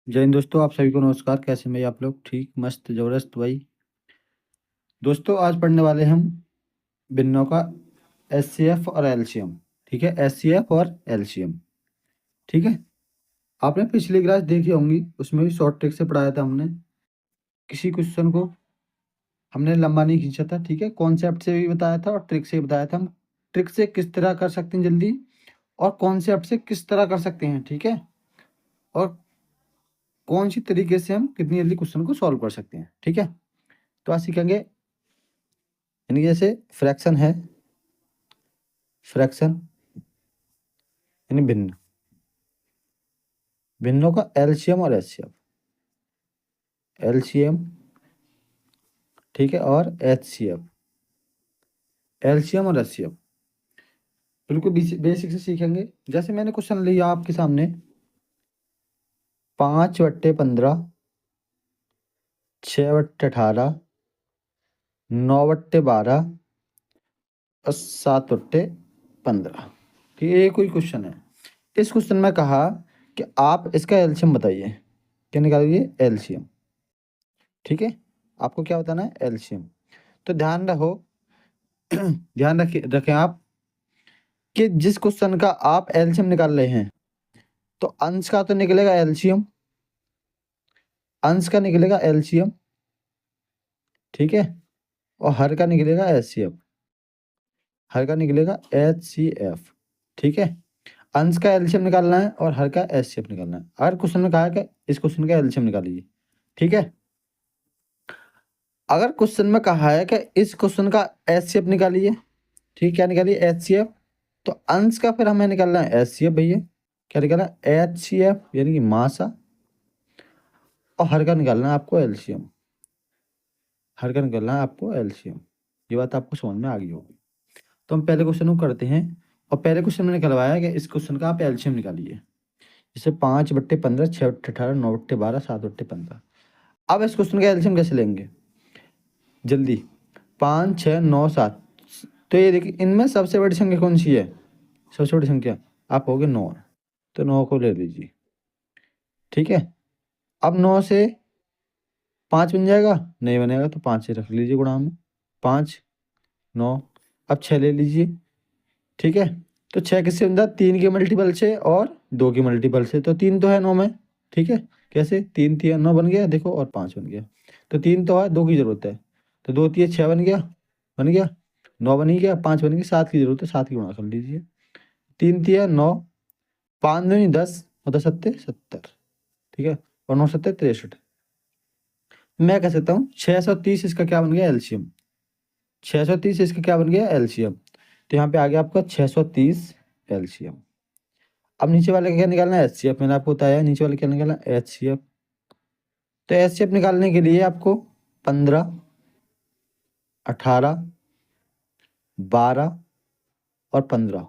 जय हिंद दोस्तों, आप सभी को नमस्कार। कैसे हैं भाई आप लोग? ठीक, मस्त, ज़बरदस्त भाई। दोस्तों आज पढ़ने वाले हम भिन्नों का एचसीएफ और एलसीएम। ठीक है, एचसीएफ और एलसीएम। ठीक है, आपने पिछली क्लास देखी होंगी, उसमें भी शॉर्ट ट्रिक से पढ़ाया था हमने। किसी क्वेश्चन को हमने लंबा नहीं खींचा था। ठीक है, कॉन्सेप्ट से भी बताया था और ट्रिक से भी बताया था। हम ट्रिक से किस तरह कर सकते हैं जल्दी, और कॉन्सेप्ट से किस तरह कर सकते हैं। ठीक है, और कौन सी तरीके से हम कितनी जल्दी क्वेश्चन को सॉल्व कर सकते हैं। ठीक है, तो आज सीखेंगे। यानी कि जैसे फ्रैक्शन है, फ्रैक्शन यानी भिन्न, भिन्नों का एलसीएम और एचसीएफ। एलसीएम, ठीक है, और एचसीएफ। एलसीएम और एचसीएफ बिल्कुल बेसिक से सीखेंगे। जैसे मैंने क्वेश्चन लिया आपके सामने, 5/15, 6/18, 9/12 और 7/15। ठीक है, ये कोई क्वेश्चन है। इस क्वेश्चन में कहा कि आप इसका एलसीएम बताइए। क्या निकालिए? एलसीएम। ठीक है, आपको क्या बताना है? एलसीएम। तो ध्यान रखो, ध्यान रखें आप कि जिस क्वेश्चन का आप एलसीएम निकाल रहे हैं, तो अंश का तो निकलेगा एलसीएम, अंश का निकलेगा एलसीएम। ठीक है, और हर का निकलेगा एचसीएफ, हर का निकलेगा एचसीएफ। ठीक है, अंश का एलसीएम निकालना है और हर का एचसीएफ निकालना है। हर क्वेश्चन में कहा है कि इस क्वेश्चन का एलसीएम निकालिए। ठीक है, अगर क्वेश्चन में कहा है कि इस क्वेश्चन का एचसीएफ निकालिए, ठीक, क्या निकालिए? एचसीएफ। तो अंश का फिर हमें निकालना है एचसीएफ भैया। क्या निकालना? एचसीएफ यानी कि मासा, और हर का निकालना है आपको एलसीएम, हर का निकालना है आपको एलसीएम। ये बात आपको समझ में आ गई होगी। तो हम पहले क्वेश्चन को करते हैं, और पहले क्वेश्चन में निकलवाया कि इस क्वेश्चन का आप एलसीएम निकालिए। जैसे 5/15, 6/18, 9/12, 7/15। अब इस क्वेश्चन का एलसीएम कैसे लेंगे जल्दी? 5, 6, 9, 7। तो ये देखिए, इनमें सबसे बड़ी संख्या कौन सी है? सबसे बड़ी संख्या आप कहोगे 9, तो 9 को ले लीजिए। ठीक है, अब 9 से 5 बन जाएगा? नहीं बनेगा, तो 5 से रख लीजिए गुणा में। 5, 9। अब 6 ले लीजिए। ठीक है, तो 6 किससे बनता है? 3 के मल्टीपल से और 2 के मल्टीपल से। तो 3 तो है 9 में। ठीक है, कैसे? 3 3 9 बन गया, देखो, और 5 बन गया। तो 3 तो है, 2 की जरूरत है, तो 2 3 6 बन गया, बन गया। 9 बन ही गया, 5 बन गया, 7 की जरूरत है, 7 की गुणा कर लीजिए। 3 3 9, 5 दूनी 10, और 10 सत्ते 70। ठीक है, और 9 सत्ते 63। मैं कह सकता हूँ 630 इसका क्या बन गया? एलसीएम। 630 इसका क्या बन गया? एलसीएम। तो यहाँ पे आ गया आपका 630 एलसीएम। अब नीचे वाले का क्या निकालना है? एचसीएफ। मैंने आपको बताया नीचे वाले क्या निकालना है? एचसीएफ। तो एचसीएफ निकालने के लिए आपको 15, 18, 12 और 15,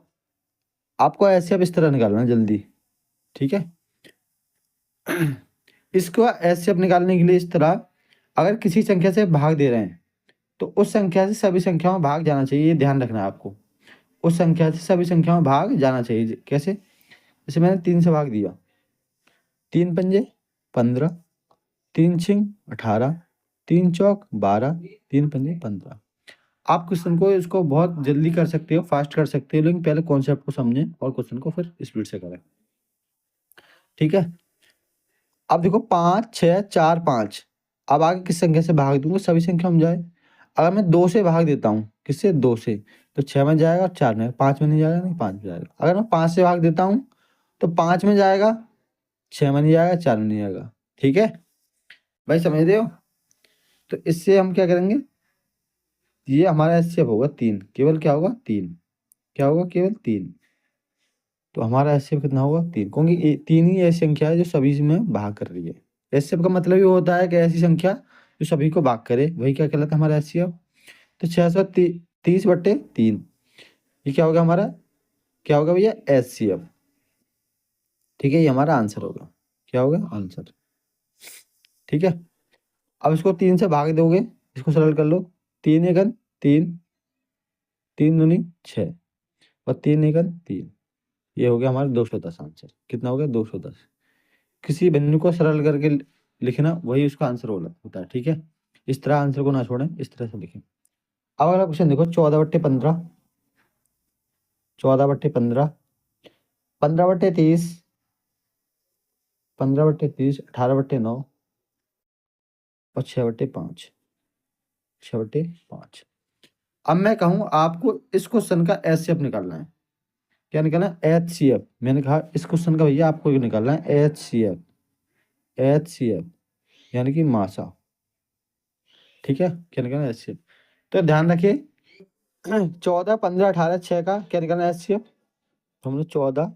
आपको एचसीएफ इस तरह निकालना है जल्दी। ठीक है, इसको एचसीएफ निकालने के लिए इस तरह, अगर किसी संख्या से भाग दे रहे हैं, तो उस संख्या से सभी संख्याओं में भाग जाना चाहिए। ये ध्यान रखना है आपको, उस संख्या से सभी संख्याओं में भाग जाना चाहिए। कैसे? जैसे मैंने 3 से भाग दिया, 3 पंजे 15, 3 छिंग 18, 3 चौक 12, 3 पंजे 15। आप क्वेश्चन को इसको बहुत जल्दी कर सकते हो, फास्ट कर सकते हो, लेकिन पहले कॉन्सेप्ट को समझें और क्वेश्चन को फिर स्पीड से करें। ठीक है, अब देखो 5 6 4 5। अब आगे किस संख्या से भाग दूंगा? सभी संख्या में जाए। अगर मैं 2 से भाग देता हूँ, किससे? 2 से, तो 6 में जाएगा और 4 में, 5 में नहीं जाएगा, नहीं 5 में जाएगा। अगर मैं 5 से भाग देता हूँ, तो 5 में जाएगा, 6 में नहीं जाएगा, 4 में नहीं जाएगा। ठीक है भाई, समझ रहे हो? तो इससे हम क्या करेंगे? ये हमारा एचसीएफ होगा 3, केवल क्या होगा? 3। क्या होगा? केवल 3। तो हमारा एचसीएफ कितना होगा? 3, क्योंकि 3 ही ऐसी संख्या है जो सभी में भाग कर रही है। एचसीएफ का मतलब ये होता है कि ऐसी संख्या जो सभी को भाग करे, वही क्या कहलाता है? हमारा एचसीएफ। तो 630/3, ये क्या होगा हमारा? क्या होगा भैया? एचसीएफ। ठीक है, ये हमारा आंसर होगा। क्या होगा? आंसर। ठीक है, अब इसको 3 से भाग दोगे, इसको सरल कर लो। 3 एकन 3, 3 दूनी 6, और 3 एकन 3। ये हो गया हमारा 210 आंसर। कितना हो गया? 210। किसी बिंदु को सरल करके लिखना, वही उसका आंसर होता है। ठीक है, इस तरह आंसर को ना छोड़ें, इस तरह से लिखें। अब अगला क्वेश्चन देखो, 14/15, 14/15, 15/30, 15/30, 18/9 और 6/5, 6/5। अब मैं कहूँ आपको इस क्वेश्चन का एचसीएफ निकालना है। क्या निकालना है? एचसीएफ। मैंने कहा इस क्वेश्चन का भैया आपको निकालना है एचसीएफ, एचसीएफ यानी कि मासा। ठीक है, क्या निकालना है? एचसीएफ। तो ध्यान रखिए 14, 15, 18, 6 का क्या निकालना है? एचसीएफ। तो हमने 14,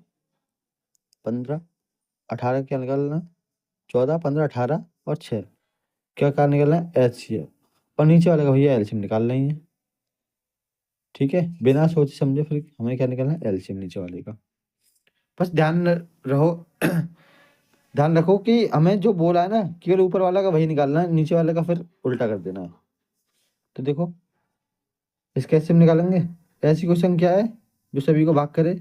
15, 18 क्या निकालना है? 14, 15, 18 और 6 क्या निकालना है? एचसीएफ। और नीचे वाले का भैया एलसीएम निकाल रही है। ठीक है, बिना सोचे समझे फिर हमें क्या निकालना है? एलसीएम नीचे वाले का। बस ध्यान रखो कि हमें जो बोला है ना, केवल ऊपर वाला का वही निकालना है, नीचे वाले का फिर उल्टा कर देना है। तो देखो इसका एचसीएफ निकालेंगे। ऐसी क्वेश्चन क्या है जो सभी को भाग करे?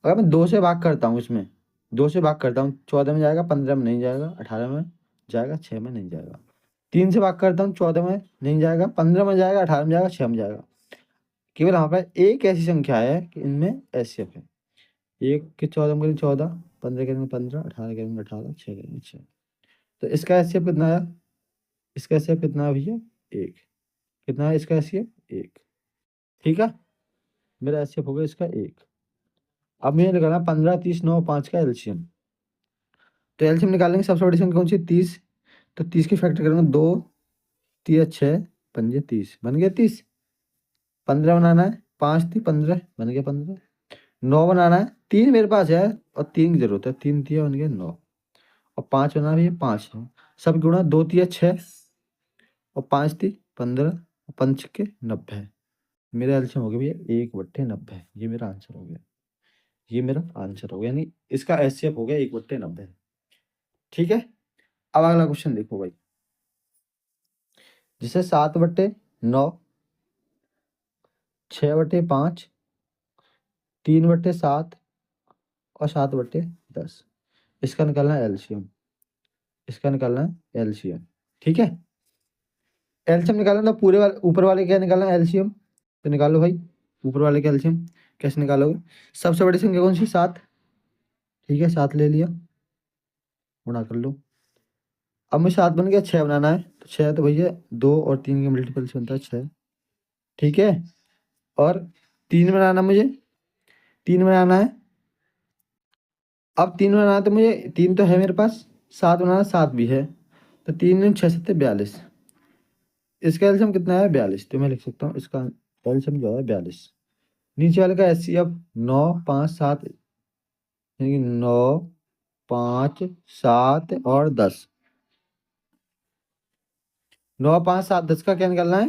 अगर मैं 2 से भाग करता हूँ, इसमें 2 से भाग करता हूँ, 14 में जाएगा, 15 में नहीं जाएगा, 18 में जाएगा, 6 में नहीं जाएगा। 3 से भाग करता हूँ, 14 में नहीं जाएगा, 15 में जाएगा, 18 में जाएगा, 6 में जाएगा। केवल हमारे पास एक ऐसी संख्या है कि इनमें एचसीएफ है। 1 के 14 में 14, 15 के 15, 18 के 18, 6 के 6। तो इसका एचसीएफ कितना आया? इसका एचसीएफ कितना है भैया? 1। कितना है इसका एचसीएफ? 1। ठीक है, मेरा एचसीएफ हो गया इसका 1। अब मुझे निकालना 15, 30, 9, 5 का एलसीएम। तो एलसीएम निकालेंगे, सबसे बड़ी संख्या कौन सी? 30। तो 30 की फैक्टर करेंगे, 2 3 6 5 30, बन गया 30। 15 बनाना है, 5 3 15, बन गया 15। 9 बनाना है, 3 मेरे पास है और 3 की जरूरत है, 3 3 बन गया 9। और 5 बनाना भी है, 5 है। सब गुणा 2 3 6 और 5 3 15 और 5 के 90। मेरा एलसीएम हो गया भैया 1/90। ये मेरा आंसर हो गया, ये मेरा आंसर हो गया, यानी इसका एचसीएफ हो गया 1/90। ठीक है, अब अगला क्वेश्चन देखो भाई, जिसे 7/9, 6/5, 3/7 और 7/10, इसका निकालना है एलसीएम। इसका निकालना है एलसीएम। ठीक है, एलसीएम निकालना तो पूरे वाले ऊपर वाले क्या निकालना है? एलसीएम। तो निकालो भाई ऊपर वाले का एलसीएम। कैसे निकालोगे? सबसे बड़ी संख्या कौन सी? 7। ठीक है, 7 ले लिया, गुणा कर लो। अब मुझे 7 बन गया, 6 बनाना है। तो 6 तो भैया 2 और 3 के मल्टीपल से बनता है 6। ठीक है, और 3 बनाना मुझे, 3 बनाना है। अब 3 बनाना तो मुझे 3 तो है मेरे पास, 7 बनाना, 7 भी है। तो 3 6 7 42। इसका एलसीएम कितना है? 42। तो मैं लिख सकता हूँ इसका एलसीएम जो है 42। नीचे वाले का एचसीएफ 9 5 7, यानी कि 9 5 7 और 10। 9 5 7 10 का क्या निकालना है?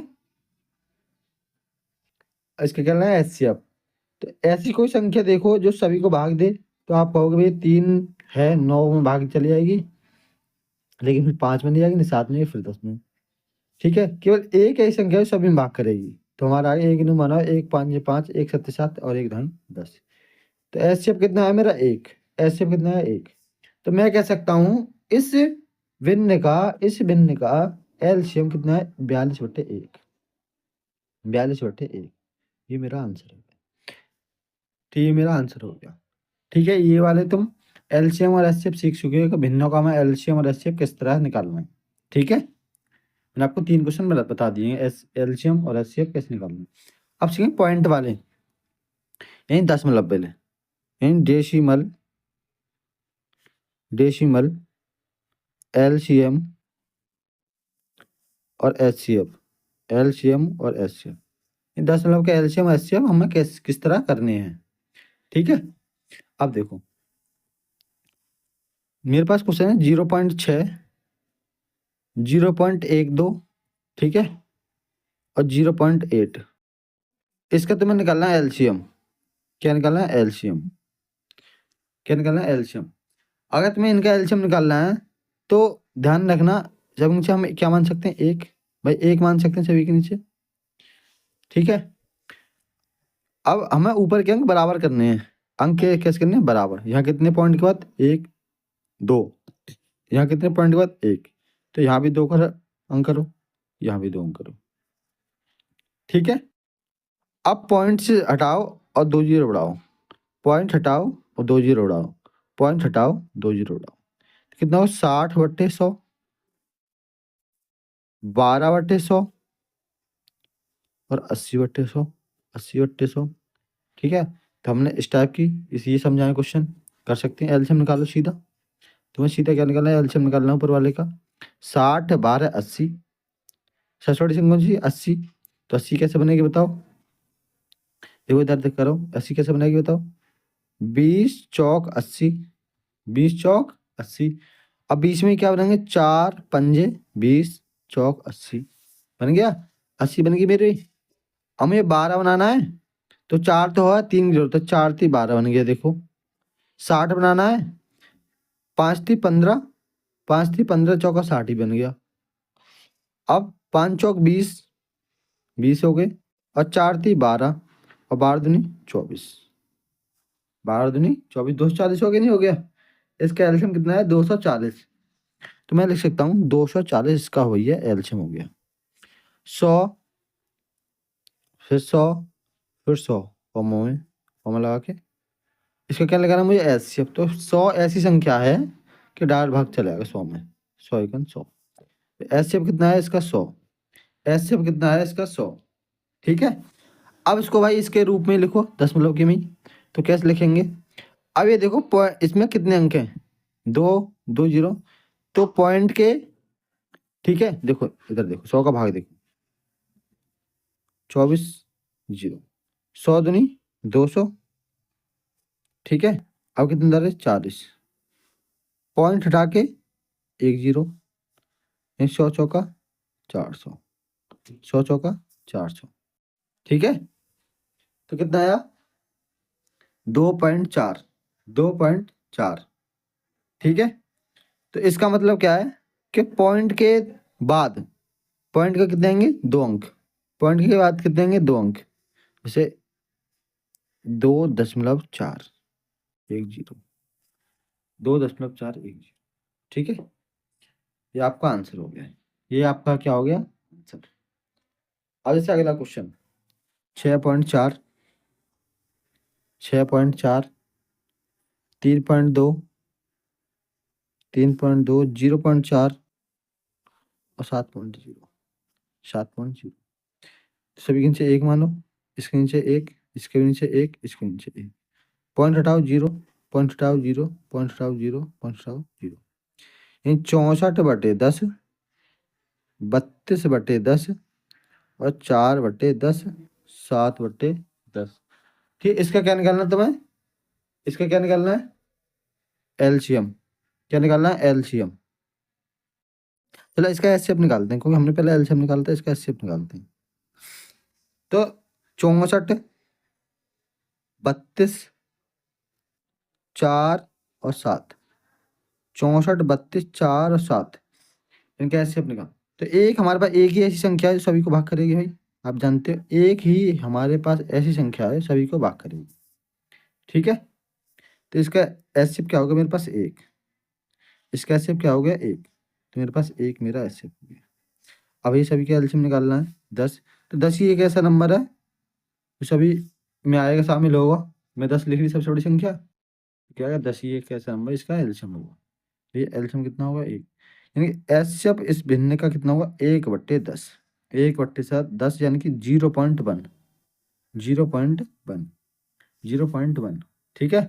इसका क्या निकालना है? एचसीएफ। तो ऐसी कोई संख्या देखो जो सभी को भाग दे, तो आप कहोगे भाई 3 है, 9 में भाग चली जाएगी, लेकिन फिर 5 में नहीं जाएगी, नहीं 7 में, फिर 10 में। ठीक है, केवल एक ऐसी संख्या है जो सभी में भाग करेगी। तो हमारा आगे एक नु माना, 1 5 5, 1 7 7 और 1 2 10। तो एचसीएफ कितना है मेरा? 1। एचसीएफ कितना है? 1। तो मैं कह सकता हूँ इस भिन्न का एलसीएम कितना है? 42/1। 42/1, ये मेरा आंसर है। ठीक है, मेरा आंसर हो गया। ठीक है, ये वाले तुम एलसीएम और एचसीएफ सीख चुके हो कि भिन्नों का हमें एलसीएम और एचसीएफ किस तरह निकालना है। ठीक है, मैंने आपको 3 क्वेश्चन बता दिए हैं, एलसीएम और एचसीएफ कैसे निकालना है। अब सीखें पॉइंट वाले, यानी 10 वाले, यानी डेसिमल, एलसीएम और एचसीएफ, एलसीएम और एचसीएफ। 10 के एलसीएम एचसीएफ हमें किस तरह करने हैं। ठीक है, अब देखो मेरे पास क्वेश्चन है 0.6, 0.12, ठीक है, और 0.8। इसका तुम्हें निकालना है एलसीएम। क्या निकालना है? एलसीएम। क्या निकालना है? एलसीएम। अगर तुम्हें इनका एलसीएम निकालना है तो ध्यान रखना, जब नीचे हम क्या मान सकते हैं? 1 भाई, 1 मान सकते हैं सभी के नीचे। ठीक है, अब हमें ऊपर के अंक बराबर करने हैं। अंक कैसे करने हैं? बराबर। यहाँ कितने पॉइंट के बाद? 1 2, यहाँ कितने पॉइंट के बाद 1, तो यहाँ भी 2 का अंक करो, यहाँ भी 2 अंक करो। ठीक है, अब पॉइंट से हटाओ और 2 जीरो बढ़ाओ, पॉइंट हटाओ और 2 जीरो बढ़ाओ, पॉइंट हटाओ 2 जीरो बढ़ाओ, कितना हो 60/100, 12/100 और 80/100, 80/100। ठीक है, तो हमने इस टाइप की ये समझाए क्वेश्चन कर सकते हैं। एलसीएम निकालो सीधा, तुम्हें सीधा क्या निकालना है, एलसीएम निकालना है ऊपर वाले का। 60 12 80, 80, तो 80 कैसे बनेगी बताओ, देखो इधर देख करो, 80 कैसे बनेगी बताओ, 20 चौक 80, 20 चौक 80। अब बीच में क्या बनेंगे, 4 पंजे 20 चौक 80 बन गया, 80 बन गई मेरी। अब मुझे 12 बनाना है, तो 4 तो है, 3 की जरूरत है, 4 थी 12 बन गया देखो। 60 बनाना है, 5 थी 15, 5 थी 15 चौका 60 ही बन गया। अब 5 चौक 20, 20 हो गए, और 4 थी 12, और 12 दूनी 24, 12 दूनी 24, 240 हो गया, नहीं हो गया। इसका एलसीएम कितना है, 240। तो मैं लिख सकता हूँ 240 इसका हो गया एलसीएम हो गया। 100 फिर 100 फिर 100, कॉमा लगा के इसका क्या लगाना है मुझे, एचसीएफ। तो 100 ऐसी संख्या है कि डायरेक्ट भाग चलेगा 100 में, 100 एकन 100। एचसीएफ कितना है इसका 100, एचसीएफ कितना है इसका 100। ठीक है, अब इसको भाई इसके रूप में लिखो दशमलव के में, तो कैसे लिखेंगे। अब ये देखो इसमें कितने अंक हैं, 2 2 जीरो, तो पॉइंट के, ठीक है देखो इधर देखो 100 का भाग देखो, 24 जीरो, 100 दूनी 200। ठीक है, अब कितने दर है 40, पॉइंट हटा के 1 जीरो, 100 चौका 400, 100 चौका 400। ठीक है, तो कितना आया 2.4, 2.4। ठीक है, तो इसका मतलब क्या है कि पॉइंट के बाद, पॉइंट का कितने आएंगे 2 अंक, पॉइंट के बाद कितने आएंगे 2 अंक, जैसे 2.410, 2.410। ठीक है, ये आपका आंसर हो गया, ये आपका क्या हो गया आंसर। अब जैसे अगला क्वेश्चन 6.4, 6.4, 3.2, 3.2, 0.4 और 7.0, 7.0। सभी के नीचे 1 मानो, इसके नीचे 1, इसके नीचे 1, इसके नीचे 1, पॉइंट हटाओ 0, पॉइंट हटाओ 0, पॉइंट हटाओ 0, पॉइंट हटाओ 0। यानी 64/10, 32/10 और 4/10, 7/10। ठीक, इसका क्या निकालना है तुम्हें, इसका क्या निकालना है एलसीएम, क्या निकालना है एलसीएम। चलो इसका एचसीएफ निकालते हैं, क्योंकि हमने पहले एलसीएम निकाला था, इसका एचसीएफ निकालते हैं। तो 64, 32, 4 और 7, 64, 32, 4 और 7, इनका एचसीएफ निकाल। तो एक हमारे पास एक ही ऐसी संख्या है जो सभी को भाग करेगी भाई, आप जानते हो एक ही हमारे पास ऐसी संख्या है सभी को भाग करेगी। ठीक है, तो इसका एचसीएफ क्या होगा मेरे पास 1, इसका एचसीएफ क्या हो गया 1, तो मेरे पास 1 मेरा एचसीएफ हो गया। अब ये सभी का एलसीएम निकालना है 10, तो 10 ही एक ऐसा नंबर है जो सभी में आएगा, शामिल होगा। मैं 10 लिख ली सबसे बड़ी संख्या, क्या है 10 ही एक ऐसा नंबर इसका एलसीएम होगा। तो ये एलसीएम कितना होगा 1, यानी कि एचसीएफ इस भिन्न का कितना होगा 1/10, 1/7 10, यानी कि 0.1, 0.1, 0.1। ठीक है,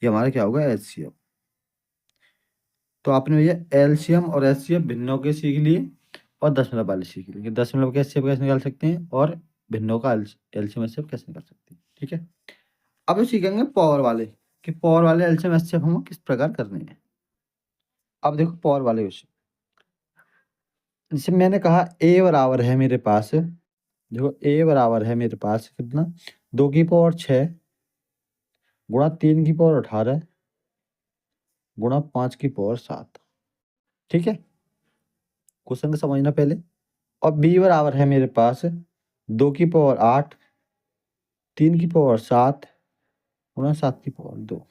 ये हमारा क्या होगा एचसीएफ। तो आपने भैया एलसीएम और एचसीएफ भिन्नों के सीख लिए और दशमलव वाले सीख लिए कि दशमलव के एचसीएफ कैसे निकाल सकते हैं और भिन्नों का एलसीएम एचसीएफ कैसे निकाल सकते हैं। ठीक है, अब सीखेंगे पावर वाले कि पावर वाले एलसीएम एचसीएफ हम किस प्रकार करने हैं। अब देखो पावर वाले क्वेश्चन, जैसे मैंने कहा ए बराबर है मेरे पास, देखो ए बराबर है मेरे पास कितना 2 की पावर 6 गुणा 3 की पावर 18 गुणा 5 की पावर 7। ठीक है, क्वेश्चन को समझना पहले। और बी बराबर है मेरे पास 2 की पावर 8 3 की पावर 7 गुणा 7 की पावर 2।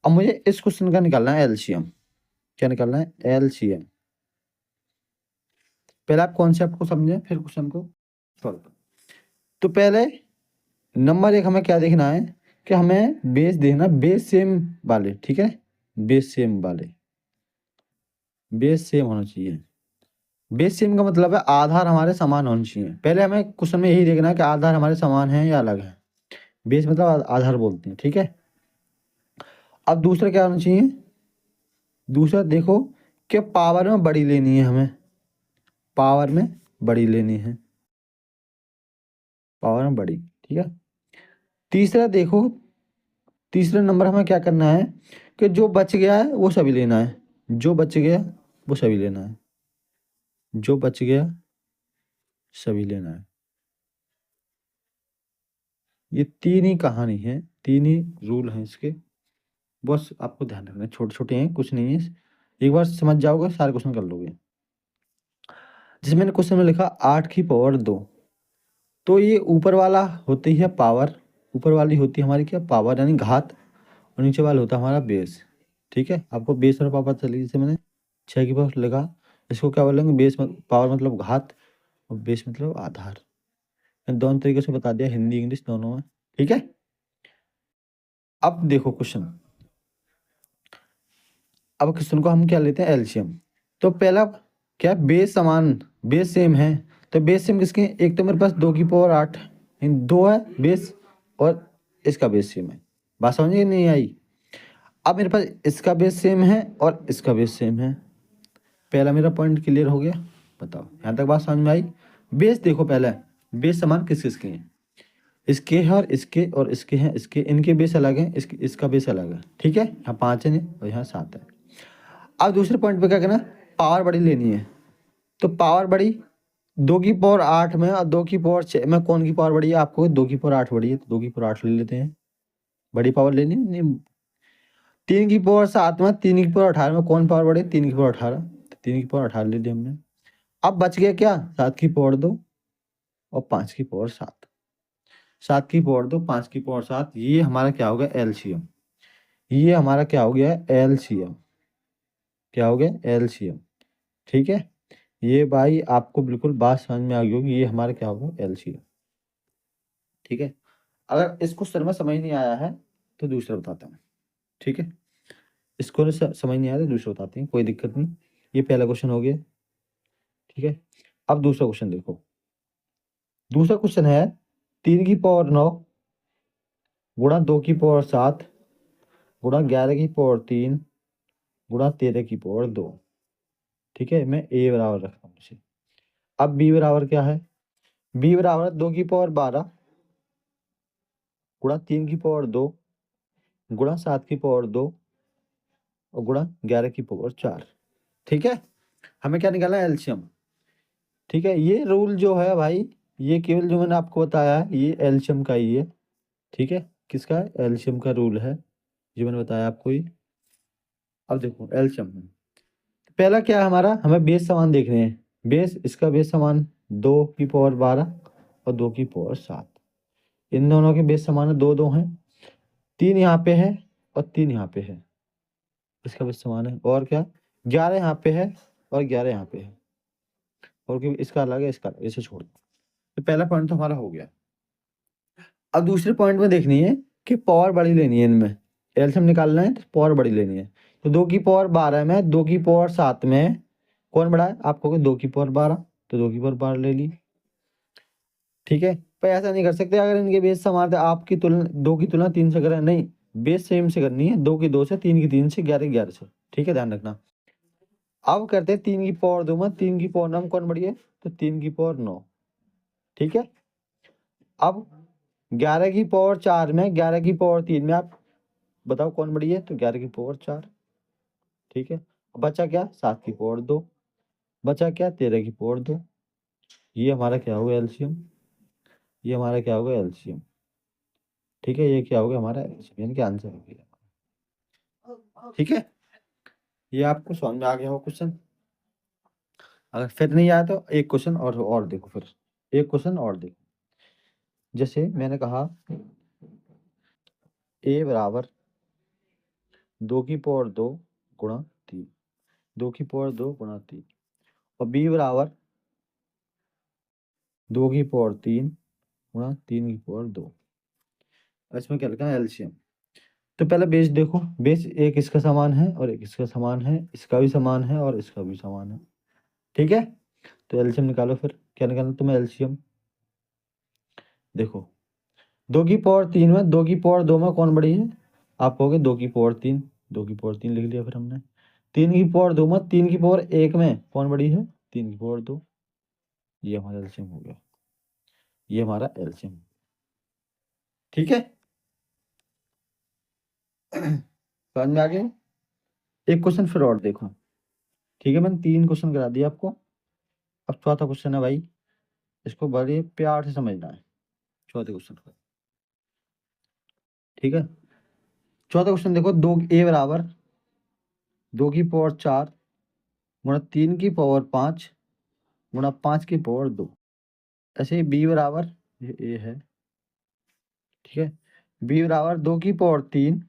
अब मुझे इस क्वेश्चन का निकालना है एलसीएम। क्या निकालना है, एलसीएम। पहले आप कॉन्सेप्ट को समझें फिर क्वेश्चन को सॉल्व करें। तो पहले नंबर एक हमें क्या देखना है कि हमें बेस देखना, बेस सेम वाले, ठीक है, बेस सेम वाले, बेस सेम होना चाहिए। बेस सेम का मतलब है आधार हमारे समान होने चाहिए। पहले हमें क्वेश्चन में यही देखना है कि आधार हमारे समान हैं या अलग हैं। बेस मतलब आधार बोलते हैं, ठीक है। अब दूसरा क्या होना चाहिए, दूसरा देखो कि पावर में बड़ी लेनी है हमें, पावर में बड़ी लेनी है, पावर में बड़ी, ठीक है। तीसरा देखो, तीसरा नंबर हमें क्या करना है कि जो बच गया है वो सभी लेना है, जो बच गया वो सभी लेना है, जो बच गया सभी लेना है। ये तीन ही कहानी है, तीन ही रूल हैं इसके, बस आपको ध्यान रखना है, छोटे छोटे हैं, कुछ नहीं है। एक बार समझ जाओगे सारे क्वेश्चन कर लोगे। जिसमें मैंने क्वेश्चन में लिखा 8 की पावर 2, तो ये ऊपर वाला होती है पावर, ऊपर वाली होती है हमारी क्या, पावर यानी घात, और नीचे वाला होता है हमारा बेस, ठीक है। आपको बेस और पावर चली, जैसे मैंने 6 की पावर लिखा, इसको क्या बोलेंगे, बेस पावर मतलब घात, और बेस मतलब आधार। मैंने दोनों तरीके से बता दिया, हिंदी इंग्लिश दोनों में, ठीक है। अब देखो क्वेश्चन, अब क्वेश्चन को हम क्या लेते हैं, एलसीएम। तो पहला क्या, बेस समान, बेस सेम है, तो बेस सेम किसके, एक तो मेरे पास 2 की पावर 8, दो है बेस, और इसका बेस सेम है। बात समझ में नहीं आई। अब मेरे पास इसका बेस सेम है और इसका बेस सेम है। पहला मेरा पॉइंट क्लियर हो गया, बताओ यहाँ तक बात समझ में आई। बेस देखो पहले, बेस समान किस किसके हैं, इसके हैं और इसके और इसके हैं, इसके, इनके बेस अलग हैं, इसके, इसका बेस अलग है, ठीक है। यहाँ 5 है और यहाँ 7 है। अब दूसरे पॉइंट पे क्या करना, पावर बड़ी लेनी है। तो पावर बड़ी 2 की पावर 8 में और 2 की पावर 6 में कौन की पावर बड़ी है, आपको 2 की पावर 8 बड़ी है, तो 2 की पावर 8 ले लेते हैं, बड़ी पावर लेनी है नहीं। 3 की पावर 7 में 3 की पावर 18 में कौन पावर बड़ी है, 3 की पावर 18, तो 3 की पावर 18 ले ली हमने। अब बच गया क्या, 7 की पावर 2 और 5 की पावर 7, 7 की पावर 2 5 की पावर 7, ये हमारा क्या हो गया, एलसीएम। ये हमारा क्या हो गया, एलसीएम, क्या हो गया, एलसीएम, ठीक है। ये भाई आपको बिल्कुल बात समझ में आ गई होगी, ये हमारा क्या होगा, एलसीएम, ठीक है। अगर इसको सर में समझ नहीं आया है तो दूसरा बताता हूँ, ठीक है। इसको समझ नहीं आया तो दूसरा बताते हैं, कोई दिक्कत नहीं। ये पहला क्वेश्चन हो गया, ठीक है। अब दूसरा क्वेश्चन देखो, दूसरा क्वेश्चन है 3 की पावर 9 गुणा 2 की पावर 7 गुणा 11 की पावर 3 गुणा 13 की पावर 2, ठीक है। मैं ए बराबर रखता हूँ इसे। अब बी बराबर क्या है, बी बराबर 2 की पावर 12 गुणा 3 की पावर 2 गुणा 7 की पावर 2 और गुणा 11 की पावर 4, ठीक है। हमें क्या निकालना है, एलसीएम, ठीक है। ये रूल जो है भाई, ये केवल जो मैंने आपको बताया है ये एलसीएम का ही है, ठीक है। किसका है, एलसीएम का रूल है जो मैंने बताया आपको ये। अब देखो एलसीएम में पहला क्या है हमारा, हमें बेस समान देखने हैं। बेस, इसका बेस समान 2 की पावर 12 और 2 की पावर 7, इन दोनों के बेस समान है, 2 2 हैं, 3 यहाँ पे है और 3 यहाँ पे है, इसका बेस समान है। और क्या, 11 यहाँ पे है और 11 यहाँ पे है, और क्योंकि इसका अलग है, इसका अलग है, इसे छोड़ दो। तो पहला पॉइंट तो हमारा हो गया। अब दूसरे पॉइंट में देखनी है कि पावर बड़ी लेनी है, इनमें एलसीएम निकालना है तो पावर बड़ी लेनी है। तो 2 की पावर 12 में 2 की पावर 7 में कौन बड़ा है, आप कहोगे 2 की पावर 12, तो 2 की पावर 12 ले ली, ठीक है। पर ऐसा नहीं कर सकते, अगर इनके बेस समान थे, आपकी तुलना 2 की तुलना 3 से करें, नहीं, बेस सेम से करनी है, 2 की 2 से, 3 की 3 से, 11 की 11 से, ठीक है, ध्यान रखना। अब करते हैं 3 की पावर 2 में 3 की पावर 9 में कौन बड़ी है, तो 3 की पावर 9, ठीक है। अब 11 की पावर 4 में 11 की पावर 3 में आप बताओ कौन बड़ी है, तो 11 की पावर 4, ठीक है। बचा क्या, 7 की पावर 2, बचा क्या, 13 की पावर 2, ये हमारा क्या होगा, एलसीएम, ये हमारा क्या होगा, एलसीएम, ठीक है। ये क्या होगा, हमारा एलसीएम, यानी कि आंसर हो गया, ठीक है। ये आपको समझ में आ गया हो क्वेश्चन। अगर फिर नहीं आया तो एक क्वेश्चन और देखो, फिर एक क्वेश्चन और देखो। जैसे मैंने कहा ए बराबर 2 की पावर 2 गुणा 3, 2 की पावर 2 गुणा 3 और b बराबर 2 की पावर 3 गुणा 3 की पावर 2। इसमें क्या लिखा है एलसीएम। तो पहले बेस देखो, बेस एक इसका समान है और एक इसका समान है, इसका भी समान है और इसका भी समान है। ठीक है, तो एलसीएम निकालो। फिर क्या निकालना तुम्हें एलसीएम? देखो 2 की पावर 3 में 2 की पावर 2 में कौन बड़ी है? आप कहोगे 2 की पावर 3, 2 की पावर 3 लिख लिया फिर हमने। 3 की पावर 2 में 3 की पावर 1 में कौन बड़ी है? 3 की पावर 2। ये हमारा एलसीएम हो गया, ये हमारा एलसीएम। ठीक है, समझ में आ गया? एक क्वेश्चन फिर और देखो। ठीक है, मैंने 3 क्वेश्चन करा दिया आपको। अब चौथा क्वेश्चन है भाई, इसको बड़े प्यार से समझना है चौथे क्वेश्चन को। ठीक है, चौथा क्वेश्चन देखो, 2 ए बराबर 2 की पावर 4 गुणा 3 की पावर 5 गुणा 5 की पावर 2। ऐसे ही बी बराबर, ये ए है, ठीक है, बी बराबर 2 की पावर 3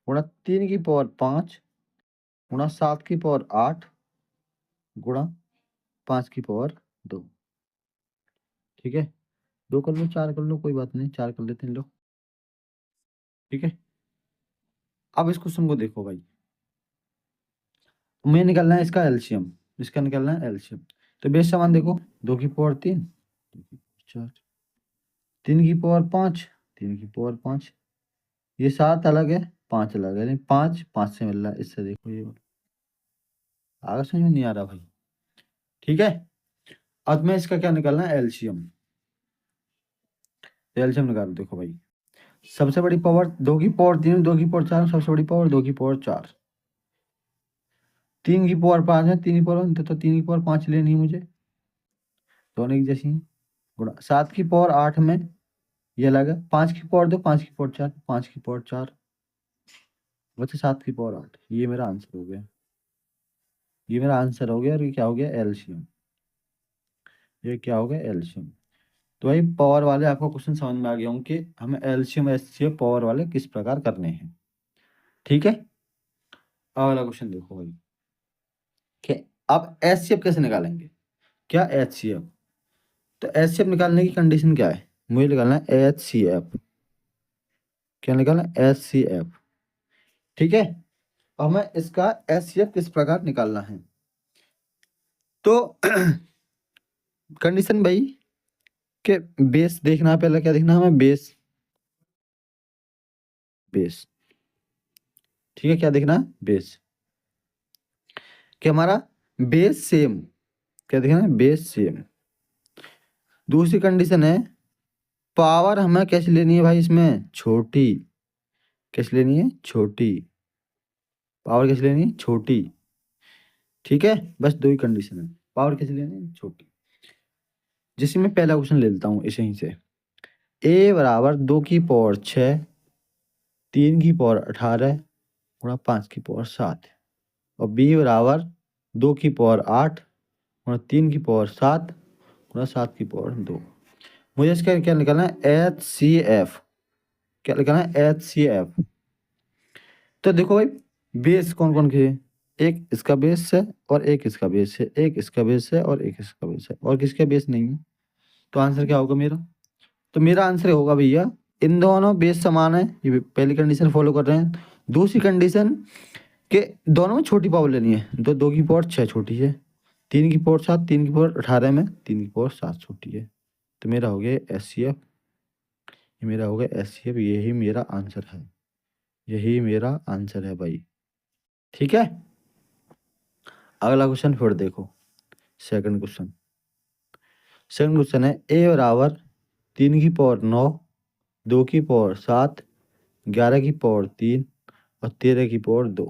गुणा 3 की पावर 5 गुणा 7 की पावर 8 गुणा 5 की पावर 2। ठीक है, 2 कर लो, 4 कर लो, कोई बात नहीं, 4 कर लेते हैं लोग। ठीक है, अब इस क्वेश्चन को देखो भाई, हमें निकालना है इसका एलसीएम, इसका निकालना है एलसीएम। तो बेस समान देखो, 2 की पावर 3, 2 की पावर 4, 3 की पावर 5, 3 की पावर 5, ये 7 अलग है, 5 अलग है, 5 5 से मिल रहा है, इससे देखो ये आगे समझ में नहीं आ रहा भाई। ठीक है, अब मैं इसका क्या निकालना है एलसीएम। एलसीएम निकालो, देखो भाई, सबसे बड़ी पावर 2 की पावर 3, 2 की पावर 4, सबसे बड़ी पावर 2 की पावर 4, 3 की पावर 5 है, 3 की पावर, तो 3 की पावर 5 लेनी है मुझे, दोनों एक जैसी हैं। गुणा 7 की पावर 8 में ये अलग है, 5 की पावर 2, 5 की पावर 4, 5 की पावर 4 बचे 7 की पावर 8। ये मेरा आंसर हो गया, ये मेरा आंसर हो गया। और ये क्या हो गया? एलसीएम। ये क्या हो गया? एलसीएम। तो भाई पावर वाले आपको क्वेश्चन समझ में आ गया होंगे कि हमें एलसीएम एचसीएफ पावर वाले किस प्रकार करने हैं। ठीक है, अगला क्वेश्चन देखो भाई कि अब एचसीएफ कैसे निकालेंगे। क्या एचसीएफ? तो एचसीएफ निकालने की कंडीशन क्या है? मुझे निकालना है एचसीएफ। क्या निकालना है? एचसीएफ। ठीक है, अब हमें इसका एचसीएफ किस प्रकार निकालना है। तो कंडीशन भाई के बेस देखना है, पहले क्या देखना है हमें? Base, base. ठीक है, क्या देखना है? बेस, कि हमारा बेस सेम। क्या देखना है? Base same. दूसरी कंडीशन है पावर हमें कैसे लेनी है भाई? इसमें छोटी। कैसे लेनी है? छोटी। पावर कैसे लेनी है? छोटी। ठीक है, बस दो ही कंडीशन है, पावर कैसे लेनी है? छोटी। जैसे मैं पहला क्वेश्चन ले लेता हूँ इसे ही से, ए बराबर 2 की पावर 6, 3 की पावर 18 गुणा 5 की पावर 7 और बी बराबर 2 की पावर 8 गुणा 3 की पावर 7 गुणा 7 की पावर 2। मुझे इसका क्या निकालना है? H C F. क्या निकालना है? H C F. तो देखो भाई, बेस कौन कौन के हैं? एक इसका बेस है और एक इसका बेस है, एक इसका बेस है और एक इसका बेस है, और किसका बेस नहीं है। तो आंसर क्या होगा मेरा? तो मेरा आंसर होगा भैया, इन दोनों बेस समान है, ये पहली कंडीशन फॉलो कर रहे हैं। दूसरी कंडीशन के दोनों में छोटी पावर लेनी है, तो 2 की पावर 6 छोटी है, 3 की पावर 7, 3 की पावर 18 में 3 की पावर 7 छोटी है। तो मेरा हो गया एस सी एफ, ये मेरा हो गया एस सी एफ, यही मेरा आंसर है, यही मेरा आंसर है भाई। ठीक है, अगला क्वेश्चन फिर देखो, सेकंड क्वेश्चन। सेकंड क्वेश्चन है ए बराबर 3 की पावर 9, 2 की पावर 7, 11 की पावर 3 और 13 की पावर 2।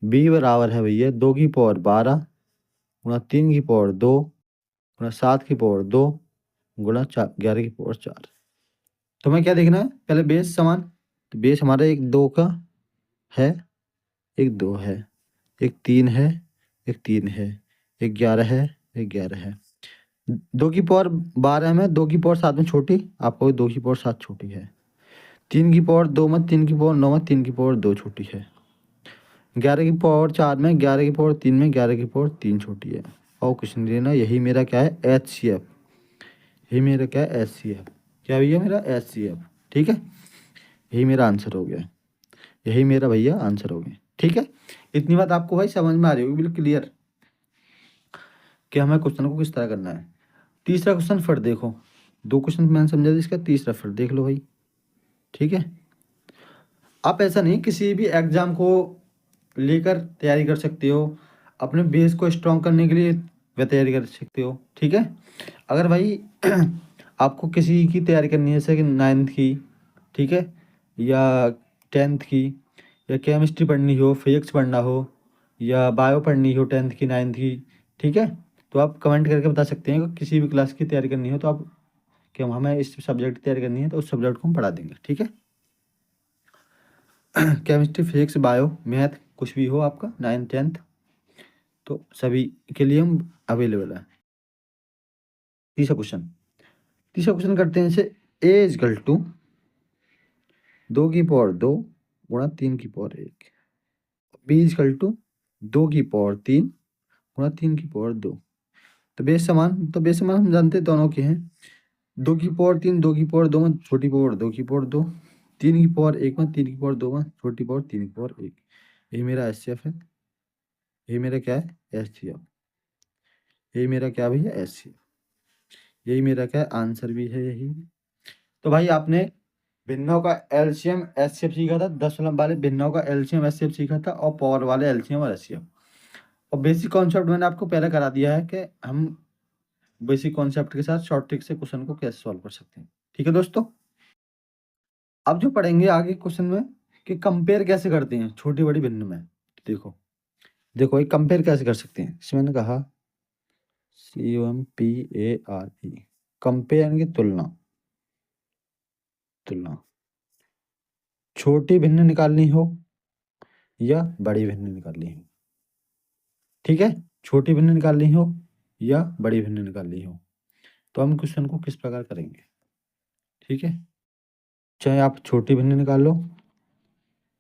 बी बराबर है भैया 2 की पावर 12 गुणा 3 की पावर 2 गुणा 7 की पावर 2 गुणा 11 की पावर 4। तो हमें क्या देखना है? पहले बेस समान, तो बेस हमारा एक 2 का है, एक 2 है, एक 3 है, एक 3 है, एक 11 है, एक 11 है। 2 की पावर 12 में 2 की पावर 7 में छोटी, आपको 2 की पावर 7 छोटी है। 3 की पावर 2 में 3 की पावर 9 में 3 की पावर 2 छोटी है। 11 की पावर 4 में, 11 की पावर 3 में, 11 की पावर 3 छोटी है। और कुछ नहीं लेना, यही मेरा क्या है, एच सी एफ। यही मेरा क्या है, एच सी एफ। क्या भैया, मेरा एच सी एफ। ठीक है, यही मेरा आंसर हो गया। यही मेरा भैया आंसर हो गया। ठीक है, इतनी बात आपको भाई समझ में आ रही होगी बिल्कुल क्लियर कि हमें क्वेश्चन को किस तरह करना है। तीसरा क्वेश्चन फिर देखो, 2 क्वेश्चन मैंने समझा था, इसका तीसरा फिर देख लो भाई। ठीक है, आप ऐसा नहीं किसी भी एग्जाम को लेकर तैयारी कर सकते हो, अपने बेस को स्ट्रॉन्ग करने के लिए वह तैयारी कर सकते हो। ठीक है, अगर भाई आपको किसी की तैयारी करनी है, जैसे कि 9th की, ठीक है, या 10th की, या केमिस्ट्री पढ़नी हो, फिजिक्स पढ़ना हो, या बायो पढ़नी हो 10th की, 9th की, ठीक है, तो आप कमेंट करके बता सकते हैं कि किसी भी क्लास की तैयारी करनी हो तो आप, कि हमें इस सब्जेक्ट की तैयारी करनी है, तो उस सब्जेक्ट को हम पढ़ा देंगे। ठीक है, केमिस्ट्री, फिजिक्स, बायो, मैथ, कुछ भी हो आपका 9th 10th, तो सभी के लिए हम अवेलेबल है। तीसरा क्वेश्चन, करते हैं जैसे ए इज इक्वल टू 2 की पावर 2 गुणा 3 की power 1, B is equal to 2 की पावर 3 गुणा 3 की पावर 2। तो बेस समान, तो बेस समान हम जानते हैं दोनों के हैं। 2 की पावर 3, 2 की पावर 2 में छोटी पावर 2 की पावर 2, 3 की पावर 1 में 3 की पावर 2 में छोटी पावर 3 की पावर 1। यही मेरा एच सी एफ है। यही मेरा क्या है, एच सी एफ। यही मेरा क्या भैया, एच सी एफ। यही मेरा क्या आंसर भी है, यही। तो भाई आपने भिन्नों का एलसीएम एचसीएफ सीखा था, दशमलव वाले भिन्नों का एलसीएम एचसीएफ सीखा था, और पावर वाले एलसीएम और एचसीएफ। और बेसिक कॉन्सेप्ट मैंने आपको पहले करा दिया है कि हम बेसिक कॉन्सेप्ट के साथ शॉर्ट ट्रिक से क्वेश्चन को कैसे सॉल्व कर सकते हैं। ठीक है दोस्तों, अब जो पढ़ेंगे आगे क्वेश्चन में कि कंपेयर कैसे करते हैं छोटी बड़ी भिन्न में। देखो देखो ये कंपेयर कैसे कर सकते हैं, इसमें मैंने कहा COMPARE, कंपेयर यानी कि तुलना। तुलना, छोटी भिन्न निकालनी हो या बड़ी भिन्न निकालनी हो। ठीक है, छोटी भिन्न निकालनी हो या बड़ी भिन्न निकालनी हो, तो हम क्वेश्चन को किस प्रकार करेंगे। ठीक है, चाहे आप छोटी भिन्न निकालो,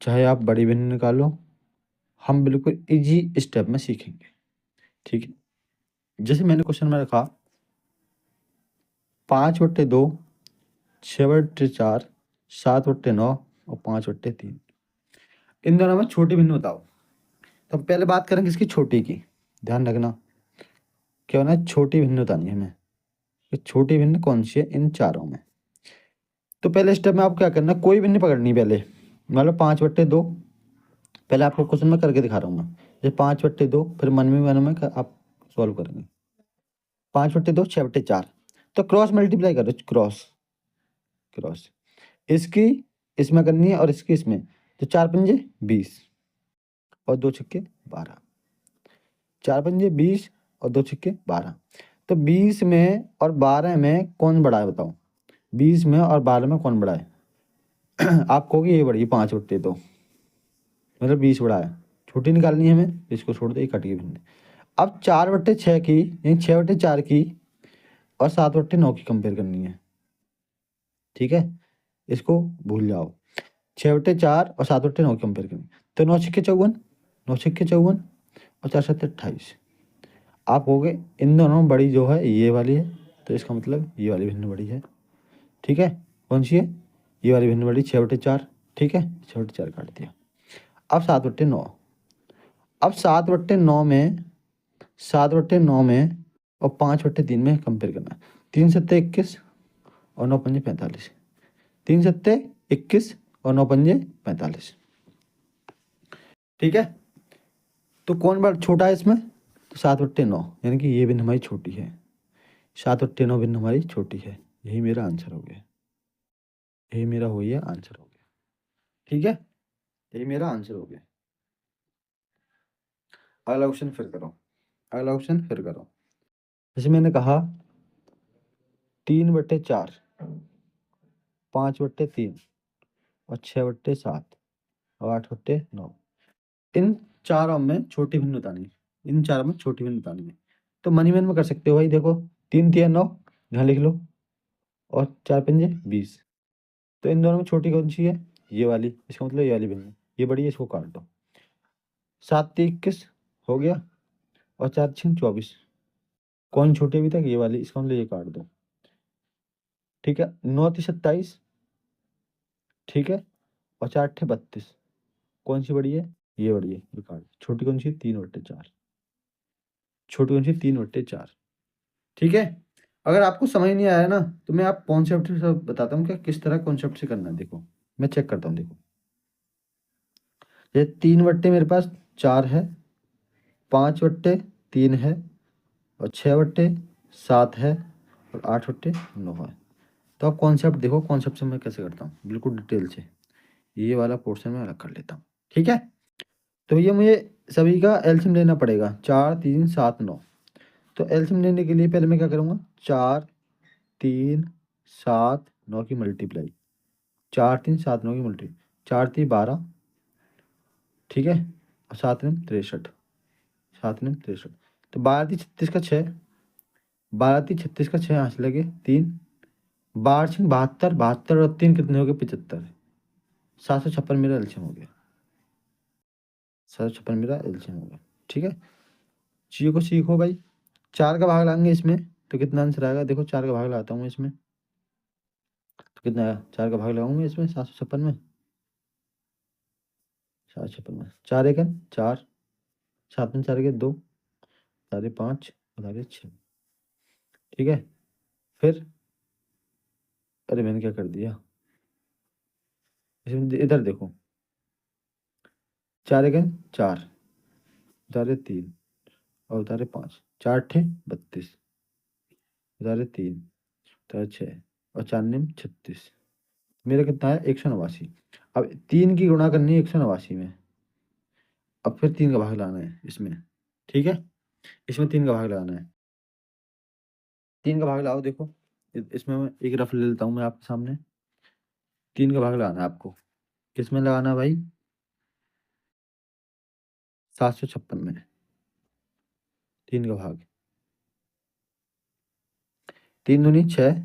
चाहे आप बड़ी भिन्न निकालो, हम बिल्कुल इजी स्टेप में सीखेंगे। ठीक है, जैसे मैंने क्वेश्चन में रखा 5/2, 6/4, 7/9 और 5/3, इन दोनों में छोटी भिन्न बताओ। तो पहले बात करेंगे इसकी छोटी की। ध्यान रखना, क्या होना है, छोटी भिन्न बतानी है हमें कि छोटी भिन्न कौन सी है इन चारों में। तो पहले स्टेप में आपको क्या करना है, कोई भिन्न पकड़नी है पहले। मतलब 5/2, पहले आपको क्वेश्चन में करके दिखा रहा हूँ मैं। ये 5/2, फिर मन में आप सॉल्व करेंगे। 5/2, 6/4, तो क्रॉस मल्टीप्लाई करो, क्रॉस क्रॉस, इसकी इसमें करनी है और इसकी इसमें, तो 4×5 = 20 और 2 × 12। 4×5 = 20 और 2 × 12। तो 20 में और 12 में कौन बड़ा है बताओ, 20 में और 12 में कौन बड़ा है। आप कहोगे ये बड़ी है 5/2, मतलब 20 बड़ा है। छोटी निकालनी है हमें, इसको छोड़ दे, ये कट गई भिन्न। अब 4/6 की, यानी 6/4 की और 7/9 की कंपेयर करनी है। ठीक है, इसको भूल जाओ, 6/4 और 7/9 की कंपेयर करनी। तो 9×6 = 54, 9×6 = 54 और 4×7 = 28। आप कहोगे इन दोनों में बड़ी जो है ये वाली है, तो इसका मतलब ये वाली भिन्न बड़ी है। ठीक है, कौन सी है, ये वाली भिन्न बड़ी, 6/4। ठीक है, 6/4 काट दिया। अब 7/9, अब 7/9 में और 5/3 में कंपेयर करना है। 3×7 = 21 और 9×5 = 45। 3×7 = 21 और 9×5 = 45। ठीक है, तो कौन बड़ा छोटा है इसमें, तो 7/9, यानी कि ये भिन्न हमारी छोटी है। 7/9 भिन्न हमारी छोटी है। यही मेरा आंसर हो गया। यही मेरा हो गया आंसर हो गया। ठीक है, यही मेरा आंसर हो गया। अगला क्वेश्चन फिर करो, अगला क्वेश्चन फिर करो। जैसे मैंने कहा 3/4, 5/3 और 6/7 और 8/9, इन चारों में छोटी भिन्न बतानी है। इन चारों में छोटी भिन्न बतानी है, तो मनी मैन में कर सकते हो भाई। देखो 3×3 = 9, यहाँ लिख लो, और 4×5 = 20। तो इन दोनों में छोटी कौन सी है, ये वाली, इसका मतलब ये वाली भिन्न, ये बड़ी है, इसको काट दो। 7 3 21 हो गया, और 4 6 24। कौन छोटी अभी तक? ये वाली, इसका मतलब ये काट दो। ठीक है, 9 3 27। ठीक है, और 4 8 32। कौन सी बड़ी है? ये बड़ी है, ये काट। छोटी कौन सी है? 3/4। छोटी कौन सी? 3/4। ठीक है। अगर आपको समझ नहीं आया ना, तो मैं आप कॉन्सेप्ट से बताता हूँ कि किस तरह कॉन्सेप्ट से करना है। देखो मैं चेक करता हूँ। देखो ये 3/4 है, 5/3 है, और 6/7 है, और 8/9 है। तो आप कॉन्सेप्ट देखो, कॉन्सेप्ट से मैं कैसे करता हूँ बिल्कुल डिटेल से। ये वाला पोर्शन मैं अलग कर लेता हूँ। ठीक है, तो ये मुझे सभी का एलसीएम लेना पड़ेगा। 4 3 7 9। तो एलसीएम लेने के लिए पहले मैं क्या करूँगा? 4 3 7 9 की मल्टीप्लाई। 4 3 7 9 की मल्टीप्लाई। 4 3 12। ठीक है, और 7 9 63। 7 9 63। तो 12 3 36 का 6। 12 3 36 का 6 यहाँ से लगे 3। 12 6 72। 72 और 3 कितने हो गए? 75। 756 मेरा एलसीएम हो गया। 756 मेरा एलसीएम हो गया। ठीक है, चीज़ों को सीखो भाई। 4 का भाग लाएंगे इसमें तो कितना आंसर आएगा? देखो 4 का भाग लगाता हूँ इसमें, तो कितना आया? 4 का भाग लगाऊंगा इसमें 756 में। 756 में 4 एक 4, 7 में 4 के 2, 4 5, 6। ठीक है, फिर अरे मैंने क्या कर दिया इसमें? इधर देखो, 4 एक 4, उतारे 3, और उतारे 5। 4 8 32, उतारे 3, उतारे 6, और 4 9 36। मेरा कितना है? 189। अब 3 की गुणा करनी है 189 में। अब फिर 3 का भाग लाना है इसमें। ठीक है, इसमें 3 का भाग लगाना है। 3 का भाग लाओ। देखो इसमें मैं एक रफ ले लेता हूँ मैं आपके सामने। 3 का भाग लगाना है आपको। किसमें लगाना है भाई? 756 में 3 का भाग। 3 दूनी 6,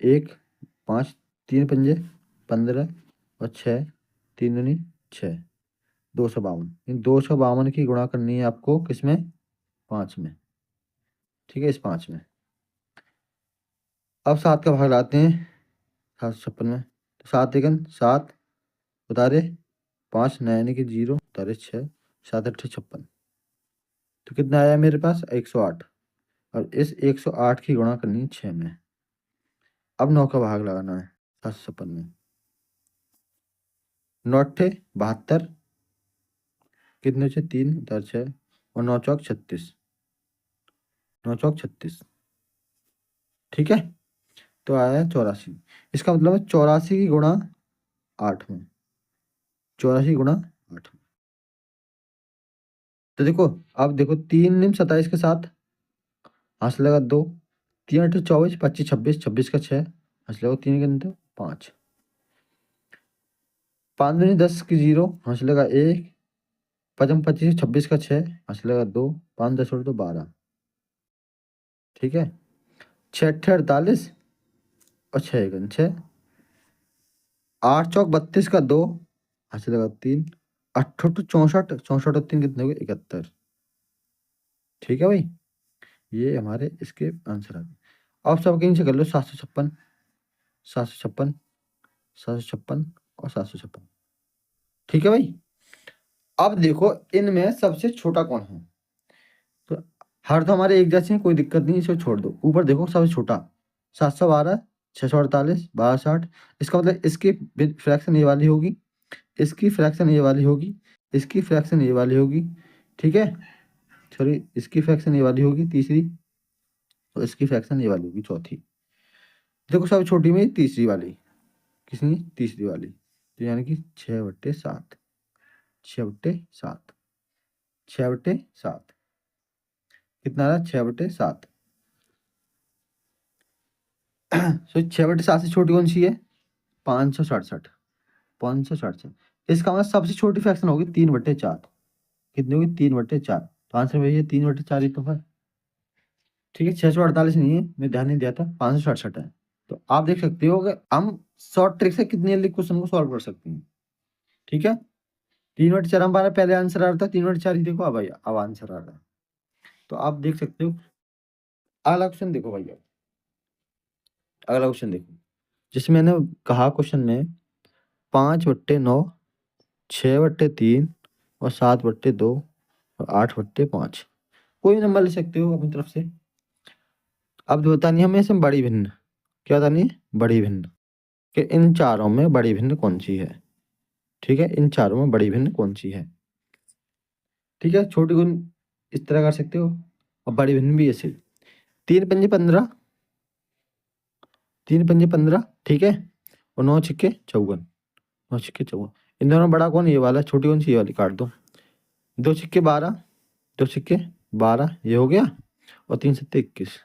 1 5, 3 पंजे 15, और 6, 3 दूनी 6, 252। इन 252 की गुणा करनी है आपको किसमें? 5 में। ठीक है, इस 5 में। अब 7 का भाग लाते हैं 756 में। तो 7 एकन 7, उतारे 5, नया यानी कि 0, उतारे 6, 7 8 56। तो कितना आया मेरे पास? 108। और इस 108 की गुणा करनी है 6 में। अब 9 का भाग लगाना है 756 में। 9 8 72, कितने से 3, उतार 6, और 9 चौक 36। 9 चौक 36। ठीक है, तो आया 84। इसका मतलब है 84 की गुणा 8 में। 84 गुणा 8 में। तो देखो, अब देखो 3 निम 27 के साथ हंस लगा 2, 3 8 24, 25 26, 26 का 6 हंस लगा 3 के अंदर 5, 5 दूनी 10 की 0 हंस लगा 1, 5 25 26 का 6 हंस लगा 2, 5 10 और 2 12। ठीक है, 6 8 48, और 6 1 6, 8 चौक 32 का 2 हंस लगा 3, 8 8 64, 64 और 3 कितने हो गए? 71। ठीक है भाई, ये हमारे इसके आंसर आ गए। अब सब कहीं से कर लो 756, 756, 756, और 756। ठीक है भाई, अब देखो इनमें सबसे छोटा कौन है? तो हर तो हमारे एक जैसे हैं, कोई दिक्कत नहीं, इसे छोड़ दो। ऊपर देखो सबसे छोटा 712, 648, 1260। इसका मतलब इसकी फ्रैक्शन ये वाली होगी, इसकी फ्रैक्शन ये वाली होगी, इसकी फ्रैक्शन ये वाली होगी। ठीक है, सॉरी, इसकी फ्रैक्शन ये वाली होगी तीसरी, और इसकी फ्रैक्शन ये वाली होगी चौथी। देखो सबसे छोटी में तीसरी वाली, किसनी? तीसरी वाली। तो यानी कि 6/7, 6/7, 6/7। कितना रहा? 6/7। सो 6/7 से छोटी कौन सी है? 567। 567। इसका मतलब सबसे छोटी फ्रैक्शन होगी 3/4। कितनी होगी? 3/4। तो आंसर वही है 3/4 ही तो है। ठीक है, 648 नहीं है, मैं ध्यान नहीं दिया था, 567 है। तो आप देख सकते हो कि हम शॉर्ट ट्रिक से कितनी जल्दी क्वेश्चन को सॉल्व कर सकते हैं। ठीक है, 3/4 हमारा पहले आंसर आ रहा था, 3/4 ही देखो अब भैया अब आंसर आ रहा है। तो आप देख सकते हो। अगला क्वेश्चन देखो भैया, अगला क्वेश्चन देखो, जिसमें मैंने कहा क्वेश्चन में 5/9, 6/3 और 7/2 और 8/5 कोई नंबर ले सकते हो अपनी तरफ से। अब जो बतानी है हमें इसमें बड़ी भिन्न, क्या बतानी है, बड़ी भिन्न, कि इन चारों में बड़ी भिन्न कौन सी है। ठीक है, इन चारों में बड़ी भिन्न कौन सी है। ठीक है, छोटी गुण इस तरह कर सकते हो और बड़ी भिन्न भी ऐसे। 3×5 = 15, 3×5 = 15, ठीक है, और 9×6 = 54, 9×6 = 54। इन दोनों में बड़ा कौन, ये वाला, छोटी कौन सी, ये वाली, काट दो। 2×6 = 12, 2×6 = 12 ये हो गया, और 3×7 = 21,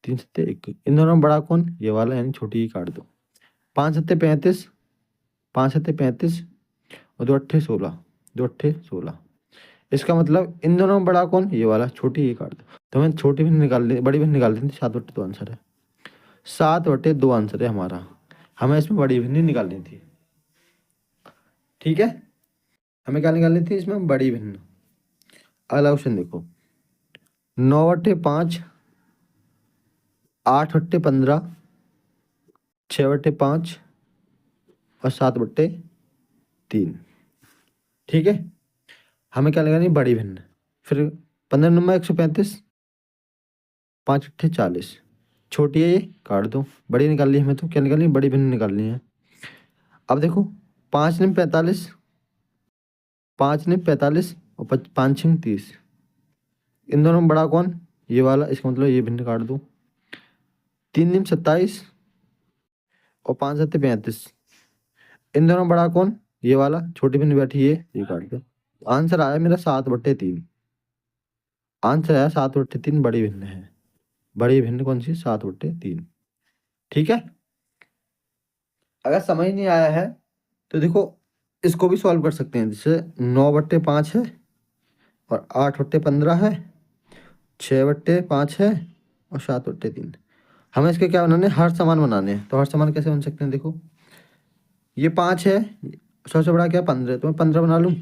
3×7 = 21। इन दोनों में बड़ा कौन, ये वाला, यानी छोटी ही काट दो। 5×7 = 35, 5×7 = 35 और 2×8 = 16, 2×8 = 16। इसका मतलब इन दोनों में बड़ा कौन, ये वाला, छोटी ही काट दो। तो हमें छोटी भी निकाल ली, बड़ी भी निकाल दी थी। 7/2 आंसर है, 7/2 आंसर है हमारा। हमें इसमें बड़ी भिन्नी निकालनी थी। ठीक है, हमें क्या निकालनी थी इसमें, बड़ी भिन्न। अगला क्वेश्चन देखो, 9/5, 8/15, 6/5 और 7/3। ठीक है, हमें क्या निकालनी, बड़ी भिन्न। फिर 15 नंबर 135, 5×8 = 40, छोटी है ये, काट दो। बड़ी निकाल ली हमें, तो क्या निकालनी, बड़ी भिन्न निकालनी है। अब देखो 5×9 = 45, 5×9 = 45 और 5×6 = 30। इन दोनों में बड़ा कौन, ये वाला, इसका मतलब ये भिन्न काट दो। 3×9 = 27 और 5×7 = 35। इन दोनों में बड़ा कौन, ये वाला, छोटी भिन्न बैठी ये काट दो। आंसर आया मेरा 7/3। आंसर आया 7/3, बड़ी भिन्न है। बड़ी भिन्न कौन सी, 7/3। ठीक है, अगर समझ नहीं आया है तो देखो इसको भी सॉल्व कर सकते हैं। जैसे 9/5 है और 8/15 है, 6/5 है और 7/3। हमें इसके क्या बनाने हैं, हर समान बनाने हैं। तो हर समान कैसे बन सकते हैं, देखो ये 5 है, सबसे बड़ा क्या, 15, तो मैं 15 बना लूँ।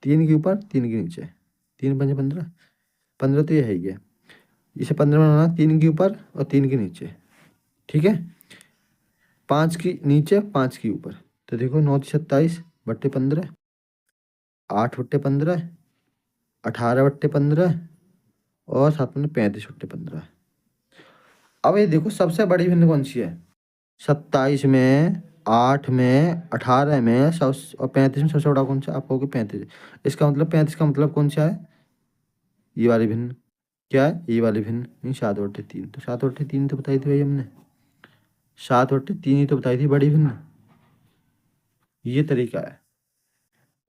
3 के ऊपर 3 के नीचे, 3×5 = 15, 15 तो ये है ही है। इसे 15 बनाना, 3 के ऊपर और 3 के नीचे। ठीक है, 5 की नीचे 5 के ऊपर, तो देखो 9×27/15, 8/15, 18/15 और 35/15। अब ये देखो सबसे बड़ी भिन्न कौन सी है, 27 में, 8 में, 18 में, सब और 35 में सबसे बड़ा कौन सा, आप कहोगे 35। इसका मतलब 35 का मतलब कौन सा है, ये वाली भिन्न। क्या है, ये वाली भिन्न, नहीं 7/3। तो 7/3 तो बताई थी भाई हमने, 7/3 ही तो बताई थी बड़ी भिन्न। ये तरीका है।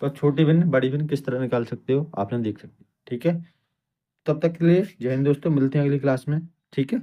तो छोटी भिन्न बड़ी भिन्न किस तरह निकाल सकते हो, आपने देख सकते हो। ठीक है, तब तक के लिए जय हिंद दोस्तों, मिलते हैं अगली क्लास में। ठीक है।